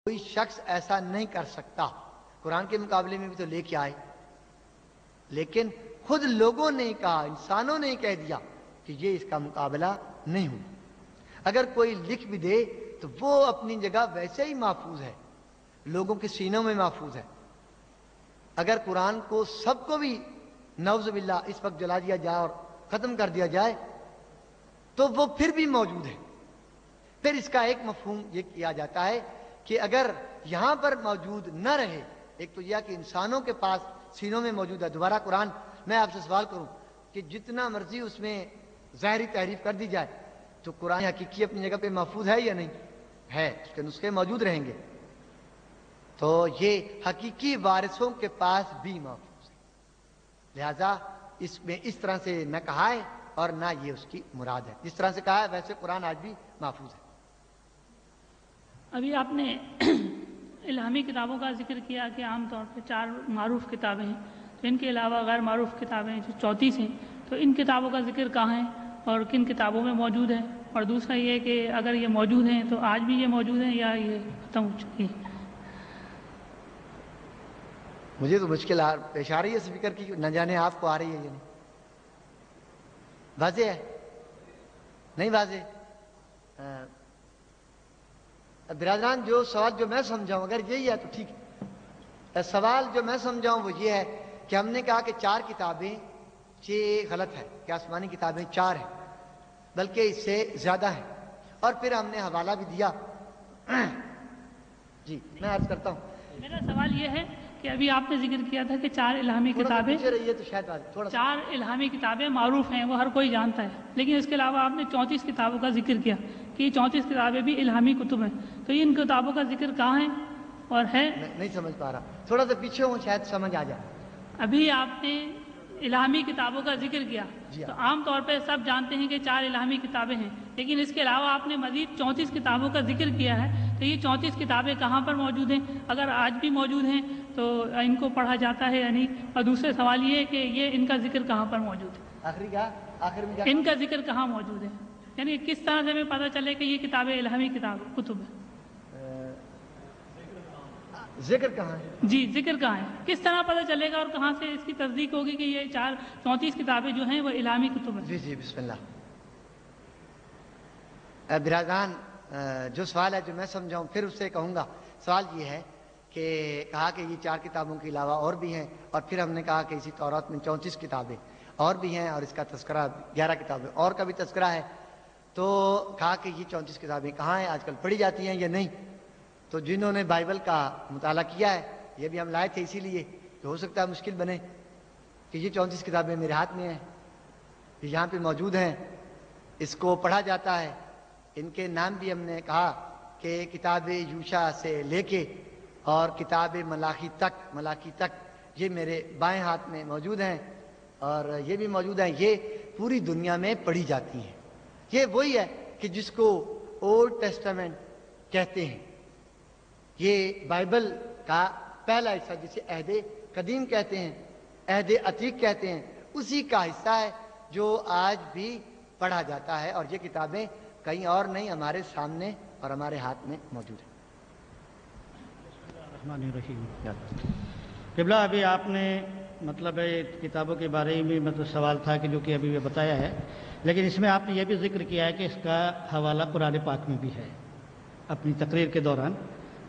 کوئی شخص ایسا نہیں کر سکتا. قرآن کے مقابلے میں بھی تو لے کے آئے، لیکن خود لوگوں نے کہا، انسانوں نے کہہ دیا کہ یہ اس کا مقابلہ نہیں ہو. اگر کوئی لکھ بھی دے تو وہ اپنی جگہ ویسے ہی محفوظ ہے، لوگوں کے سینوں میں محفوظ ہے. اگر قرآن کو سب کو بھی نعوذ باللہ اس وقت جلا دیا جائے اور ختم کر دیا جائے تو وہ پھر بھی موجود ہے. پھر اس کا ایک مفہوم یہ کیا جاتا ہے کہ اگر یہاں پر موجود نہ رہے، ایک تو یہ کہ انسانوں کے پاس سینوں میں موجود ہے. دوبارہ قرآن، میں آپ سے سوال کروں کہ جتنا مرضی اس میں ظاہری تحریف کر دی جائے تو قرآن حقیقی اپنی جگہ پہ محفوظ ہے یا نہیں ہے؟ اس کے نسخے موجود رہیں گے. تو یہ حقیقی وارثوں کے پاس بھی محفوظ ہے. لہذا اس میں اس طرح سے نہ کہا ہے اور نہ یہ اس کی مراد ہے. جس طرح سے کہا ہے ویسے قرآن آج بھی محفوظ ہے. ابھی آپ نے الہامی کتابوں کا ذکر کیا کہ عام طور پہ 4 معروف کتابیں ہیں، تو ان کے علاوہ غیر معروف کتابیں جو 34 ہیں، تو ان کتابوں کا ذکر کہاں ہے اور کن کتابوں میں موجود ہے؟ اور دوسرا یہ کہ اگر یہ موجود ہیں تو آج بھی یہ موجود ہیں یا یہ ختم ہو چکی ہیں؟ مجھے تو مشکل پیش آ رہی ہے اسپیکر کی، نہ جانے آپ کو آ رہی ہے یا نہیں. واضح ہے؟ نہیں واضح؟ برادران، جو سوال جو میں سمجھاؤں اگر یہی ہے تو ٹھیک ہے. سوال جو میں سمجھاؤں وہ یہ ہے کہ ہم نے کہا کہ 4 کتابیں، یہ غلط ہے کہ آسمانی کتابیں 4 ہیں، بلکہ اس سے زیادہ ہیں. اور پھر ہم نے حوالہ بھی دیا. جی میں عرض کرتا ہوں. میرا سوال یہ ہے کہ ابھی آپ نے ذکر کیا تھا کہ 4 الہامی کتابیں، تو شاید 4 الہامی کتابیں معروف ہیں، وہ ہر کوئی جانتا ہے، لیکن اس کے علاوہ آپ نے 34 کتابوں کا ذکر کیا کہ یہ 34 کتابیں بھی الہامی کتب ہیں. تو ان کتابوں کا ذکر کہاں ہے اور ہے؟ نہیں سمجھ پا رہا، تھوڑا سا پیچھے ہوں شاید سمجھ آ جائے. ابھی آپ نے الہامی کتابوں کا ذکر کیا جی تو عام طور پہ سب جانتے ہیں کہ 4 الہامی کتابیں ہیں، لیکن اس کے علاوہ آپ نے مزید 34 کتابوں کا ذکر کیا ہے. تو یہ 34 کتابیں کہاں پر موجود ہیں؟ اگر آج بھی موجود ہیں تو ان کو پڑھا جاتا ہے یا نہیں؟ اور دوسرے سوال یہ ہے کہ یہ ان کا ذکر کہاں پر موجود ہے؟ آخری کیا؟ آخر میں کیا؟ ان کا ذکر کہاں موجود ہے، یعنی کس طرح سے ہمیں پتہ چلے کہ یہ کتابیں الہامی کتب ہیں؟ ذکر کہاں ہے؟ جی ذکر کہاں ہے، کس طرح پتہ چلے گا اور کہاں سے اس کی تصدیق ہوگی کہ یہ 34 کتابیں جو ہیں وہ الہامی کتب ہیں؟ جی بسم اللہ. برادران، جو سوال ہے جو میں سمجھاؤں پھر اس سے کہوں گا. سوال یہ ہے کہ کہا کہ یہ 4 کتابوں کے علاوہ اور بھی ہیں، اور پھر ہم نے کہا کہ اسی تورات میں 34 کتابیں اور بھی ہیں، اور اس کا تذکرہ 11 کتابیں اور کا بھی تذکرہ ہے. تو کہا کہ یہ 34 کتابیں کہاں ہیں، آج کل پڑھی جاتی ہیں یا نہیں؟ تو جنہوں نے بائبل کا مطالعہ کیا ہے، یہ بھی ہم لائے تھے اسی لیے کہ ہو سکتا ہے مشکل بنے کہ یہ 34 کتابیں میرے ہاتھ میں ہیں، یہ یہاں پہ موجود ہیں، اس کو پڑھا جاتا ہے. ان کے نام بھی ہم نے کہا کہ کتاب یوشع سے لے کے اور کتاب ملاکی تک یہ میرے بائیں ہاتھ میں موجود ہیں، اور یہ بھی موجود ہیں. یہ پوری دنیا میں پڑھی جاتی ہیں. یہ وہی ہے کہ جس کو اولڈ ٹیسٹامنٹ کہتے ہیں، یہ بائبل کا پہلا حصہ جسے عہد قدیم کہتے ہیں، عہد عتیق کہتے ہیں، اسی کا حصہ ہے جو آج بھی پڑھا جاتا ہے. اور یہ کتابیں کہیں اور نہیں، ہمارے سامنے اور ہمارے ہاتھ میں موجود ہیں. قبلہ، ابھی آپ نے مطلب کتابوں کے بارے میں سوال تھا کہ جو کہ ابھی بتایا ہے، لیکن اس میں آپ نے یہ بھی ذکر کیا ہے کہ اس کا حوالہ قرآن پاک میں بھی ہے اپنی تقریر کے دوران،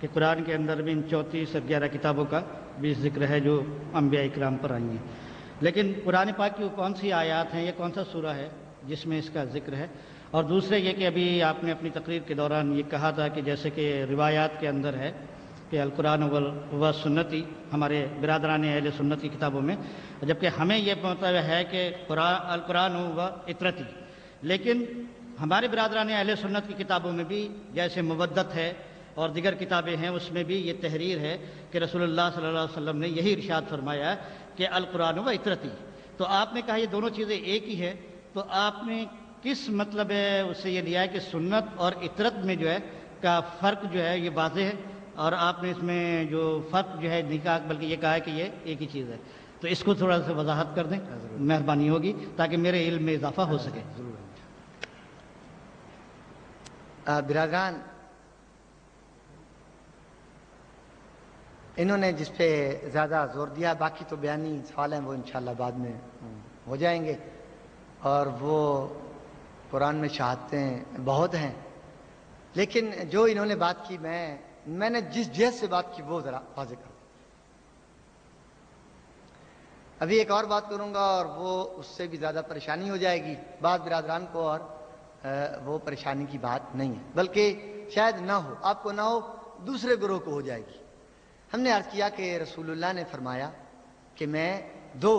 کہ قرآن کے اندر بھی ان 34 اور 11 کتابوں کا بھی ذکر ہے جو انبیاء اکرام پر آئی ہیں. لیکن قرآن پاک کی وہ کون سی آیات ہیں، یہ کون سا سورہ ہے جس میں اس کا ذکر ہے؟ اور دوسرے یہ کہ ابھی آپ نے اپنی تقریر کے دوران یہ کہا تھا کہ جیسے کہ روایات کے اندر ہے کہ القرآن و سنتی، ہمارے برادران اہل سنت کی کتابوں میں، جبکہ ہمیں یہ مطلب ہے کہ القرآن و اطرتی، لیکن ہمارے برادران اہل سنت کی کتابوں میں بھی جیسے مودت ہے اور دیگر کتابیں ہیں، اس میں بھی یہ تحریر ہے کہ رسول اللہ صلی اللہ علیہ وسلم نے یہی ارشاد فرمایا ہے کہ القرآن و اطرتی. تو آپ نے کہا یہ دونوں چیزیں ایک ہی ہے، تو آپ نے کس مطلب ہے اس سے یہ لیا ہے کہ سنت اور اطرت میں جو ہے کا فرق جو ہے یہ واضح ہے، اور آپ نے اس میں جو فرق جو ہے نکاح بلکہ یہ کہا ہے کہ یہ ایک ہی چیز ہے؟ تو اس کو تھوڑا سا وضاحت کر دیں، مہربانی ہوگی، تاکہ میرے علم میں اضافہ ہو سکے. برادران، انہوں نے جس پہ زیادہ زور دیا، باقی تو بیانی سوال ہیں وہ انشاءاللہ بعد میں ہو جائیں گے، اور وہ قرآن میں شہادتیں بہت ہیں، لیکن جو انہوں نے بات کی میں نے جس جہت سے بات کی وہ ذرا واضح کر دوں۔ ابھی ایک اور بات کروں گا اور وہ اس سے بھی زیادہ پریشانی ہو جائے گی بعض برادران کو، اور وہ پریشانی کی بات نہیں ہے، بلکہ شاید نہ ہو، آپ کو نہ ہو، دوسرے گروہ کو ہو جائے گی۔ ہم نے عرض کیا کہ رسول اللہ نے فرمایا کہ میں 2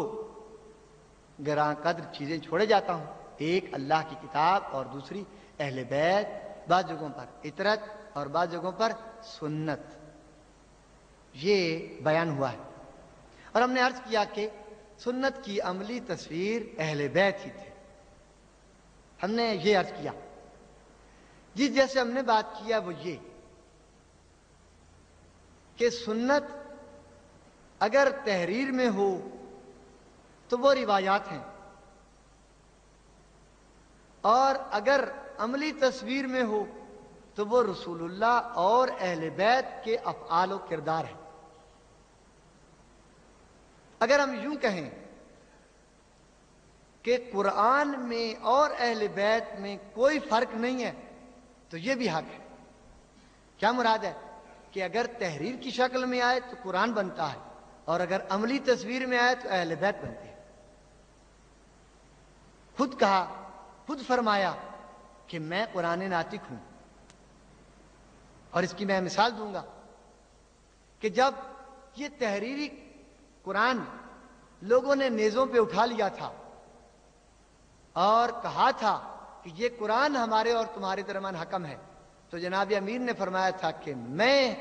گراں قدر چیزیں چھوڑے جاتا ہوں، ایک اللہ کی کتاب اور دوسری اہل بیت، بعض جگہوں پر اطرت اور بعض جگہوں پر سنت، یہ بیان ہوا ہے۔ اور ہم نے عرض کیا کہ سنت کی عملی تصویر اہل بیت ہی تھے، ہم نے یہ عرض کیا۔ جس جیسے ہم نے بات کیا وہ یہ کہ سنت اگر تحریر میں ہو تو وہ روایات ہیں، اور اگر عملی تصویر میں ہو تو وہ رسول اللہ اور اہل بیت کے افعال و کردار ہیں۔ اگر ہم یوں کہیں کہ قرآن میں اور اہل بیت میں کوئی فرق نہیں ہے تو یہ بھی حق ہے۔ کیا مراد ہے؟ کہ اگر تحریر کی شکل میں آئے تو قرآن بنتا ہے، اور اگر عملی تصویر میں آئے تو اہل بیت بنتے ہیں۔ خود کہا، خود فرمایا کہ میں قرآن ناطق ہوں، اور اس کی میں مثال دوں گا کہ جب یہ تحریری قرآن لوگوں نے نیزوں پہ اٹھا لیا تھا اور کہا تھا کہ یہ قرآن ہمارے اور تمہارے درمیان حکم ہے، تو جناب امیر نے فرمایا تھا کہ میں